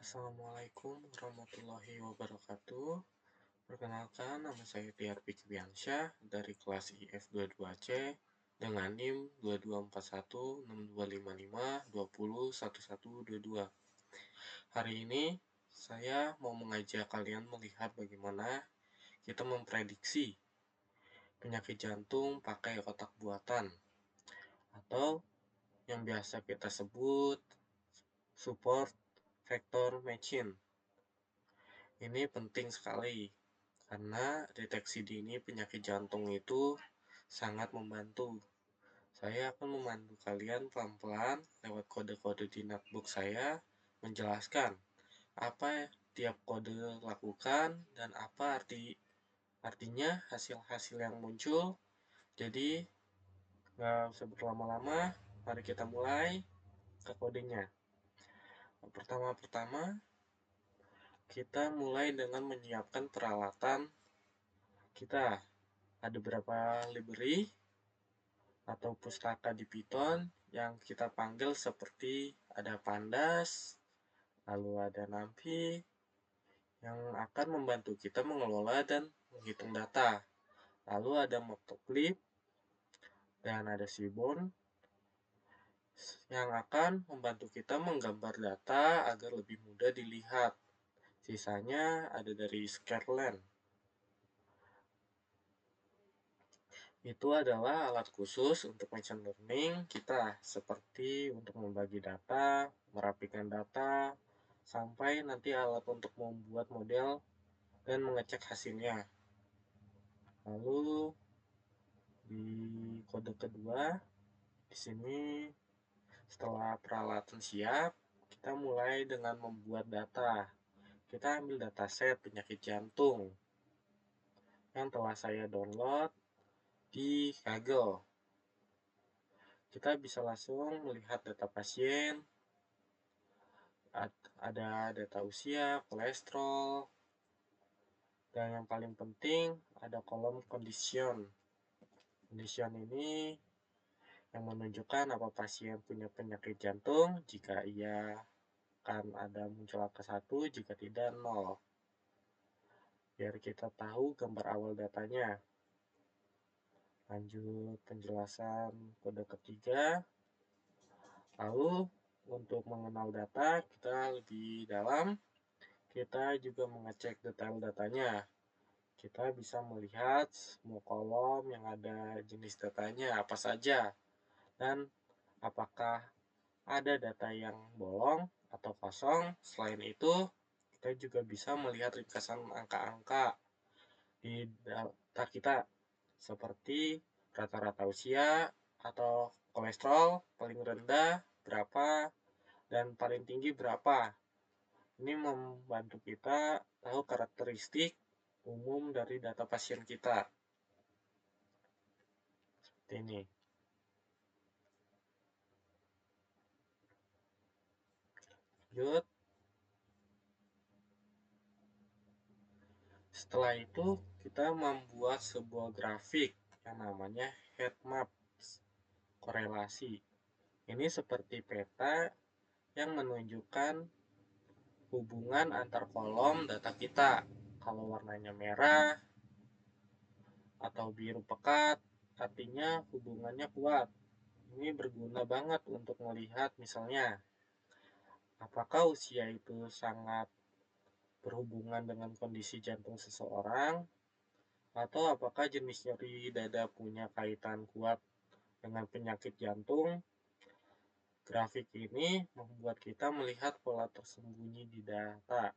Assalamualaikum warahmatullahi wabarakatuh. Perkenalkan, nama saya Tiar Fikriansyah dari kelas IF22C dengan NIM 22416255201122. Hari ini saya mau mengajak kalian melihat bagaimana kita memprediksi penyakit jantung pakai otak buatan atau yang biasa kita sebut support vector machine. Ini penting sekali karena deteksi dini penyakit jantung itu sangat membantu. Saya akan membantu kalian pelan-pelan lewat kode-kode di notebook saya menjelaskan apa tiap kode lakukan dan apa artinya hasil-hasil yang muncul. Jadi nggak usah berlama-lama, mari kita mulai ke kodenya. Pertama-tama kita mulai dengan menyiapkan peralatan kita. Ada beberapa library atau pustaka di Python yang kita panggil seperti ada pandas, lalu ada numpy yang akan membantu kita mengelola dan menghitung data. Lalu ada matplotlib dan ada seaborn yang akan membantu kita menggambar data agar lebih mudah dilihat. Sisanya ada dari sklearn. Itu adalah alat khusus untuk machine learning kita, seperti untuk membagi data, merapikan data, sampai nanti alat untuk membuat model dan mengecek hasilnya. Lalu di kode kedua, di sini setelah peralatan siap, kita mulai dengan membuat data. Kita ambil dataset penyakit jantung yang telah saya download di Kaggle. Kita bisa langsung melihat data pasien, ada data usia, kolesterol, dan yang paling penting ada kolom condition. Condition ini yang menunjukkan apa pasien punya penyakit jantung, jika iya akan ada muncul angka 1, jika tidak 0. Biar kita tahu gambar awal datanya. Lanjut penjelasan kode ketiga. Lalu untuk mengenal data kita lebih dalam, kita juga mengecek detail datanya. Kita bisa melihat semua kolom yang ada jenis datanya apa saja dan apakah ada data yang bolong atau kosong. Selain itu, kita juga bisa melihat ringkasan angka-angka di data kita seperti rata-rata usia atau kolesterol paling rendah berapa dan paling tinggi berapa. Ini membantu kita tahu karakteristik umum dari data pasien kita. Seperti ini. Lanjut. Setelah itu, kita membuat sebuah grafik yang namanya heat map korelasi. Ini seperti peta yang menunjukkan hubungan antar kolom data kita. Kalau warnanya merah atau biru pekat, artinya hubungannya kuat. Ini berguna banget untuk melihat misalnya apakah usia itu sangat berhubungan dengan kondisi jantung seseorang, atau apakah jenis nyeri dada punya kaitan kuat dengan penyakit jantung. Grafik ini membuat kita melihat pola tersembunyi di data.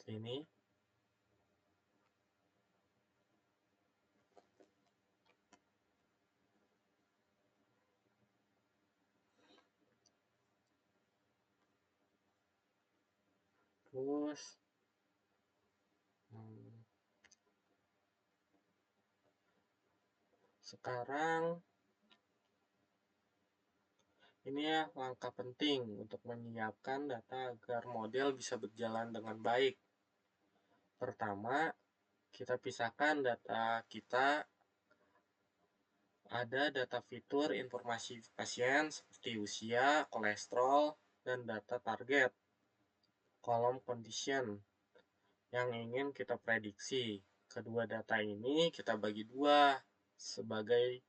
Sini. Terus sekarang ini ya langkah penting untuk menyiapkan data agar model bisa berjalan dengan baik. Pertama, kita pisahkan data kita. Ada data fitur informasi pasien seperti usia, kolesterol, dan data target, kolom condition yang ingin kita prediksi. Kedua data ini kita bagi dua, sebagai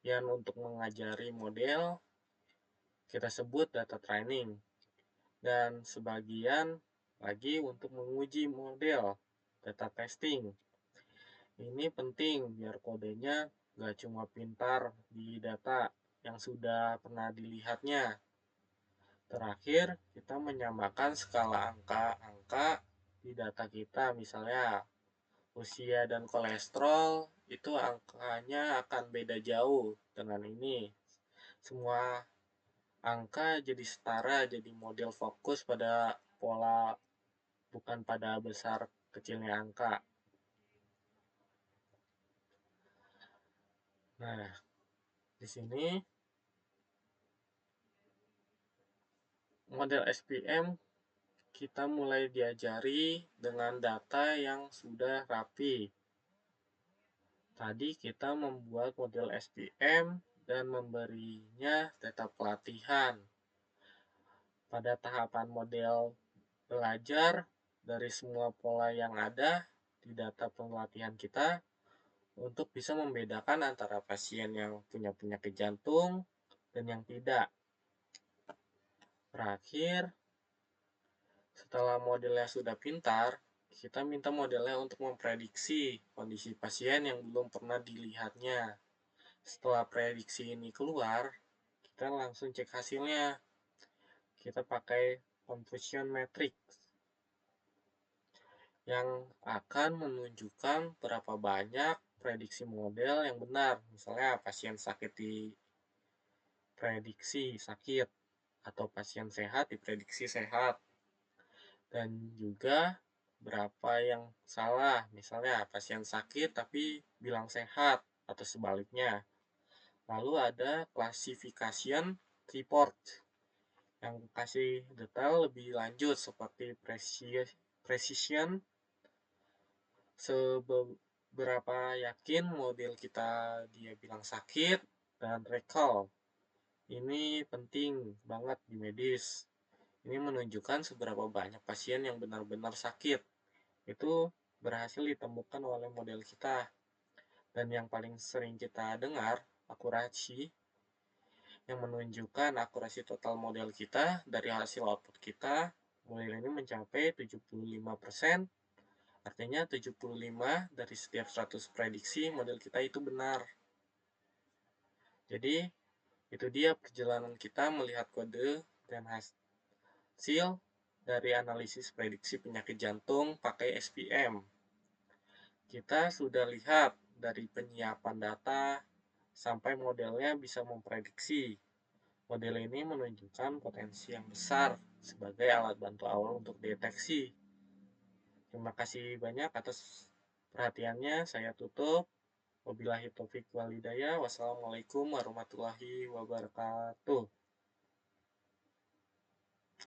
yang untuk mengajari model kita sebut data training, dan sebagian lagi untuk menguji model, data testing. Ini penting biar kodenya nggak cuma pintar di data yang sudah pernah dilihatnya. Terakhir, kita menyamakan skala angka-angka di data kita. Misalnya, usia dan kolesterol itu angkanya akan beda jauh dengan ini. Semua angka jadi setara, jadi model fokus pada pola, bukan pada besar kecilnya angka. Nah, di sini model SPM kita mulai diajari dengan data yang sudah rapi. Tadi kita membuat model SPM dan memberinya data pelatihan. Pada tahapan model belajar dari semua pola yang ada di data pelatihan kita untuk bisa membedakan antara pasien yang punya penyakit jantung dan yang tidak. Terakhir, setelah modelnya sudah pintar, kita minta modelnya untuk memprediksi kondisi pasien yang belum pernah dilihatnya. Setelah prediksi ini keluar, kita langsung cek hasilnya. Kita pakai confusion matrix yang akan menunjukkan berapa banyak prediksi model yang benar. Misalnya pasien sakit diprediksi sakit, atau pasien sehat diprediksi sehat. Dan juga berapa yang salah, misalnya pasien sakit tapi bilang sehat, atau sebaliknya. Lalu ada classification report yang kasih detail lebih lanjut seperti precision, seberapa yakin model kita dia bilang sakit, dan recall. Ini penting banget di medis. Ini menunjukkan seberapa banyak pasien yang benar-benar sakit itu berhasil ditemukan oleh model kita. Dan yang paling sering kita dengar, akurasi, yang menunjukkan akurasi total model kita dari hasil output kita. Model ini mencapai 75%, artinya 75 dari setiap 100 prediksi model kita itu benar. Jadi itu dia perjalanan kita melihat kode dan hasil dari analisis prediksi penyakit jantung pakai SPM. Kita sudah lihat dari penyiapan data sampai modelnya bisa memprediksi. Model ini menunjukkan potensi yang besar sebagai alat bantu awal untuk deteksi. Terima kasih banyak atas perhatiannya. Saya tutup. Wabillahi taufiq wal hidayah. Wassalamualaikum warahmatullahi wabarakatuh.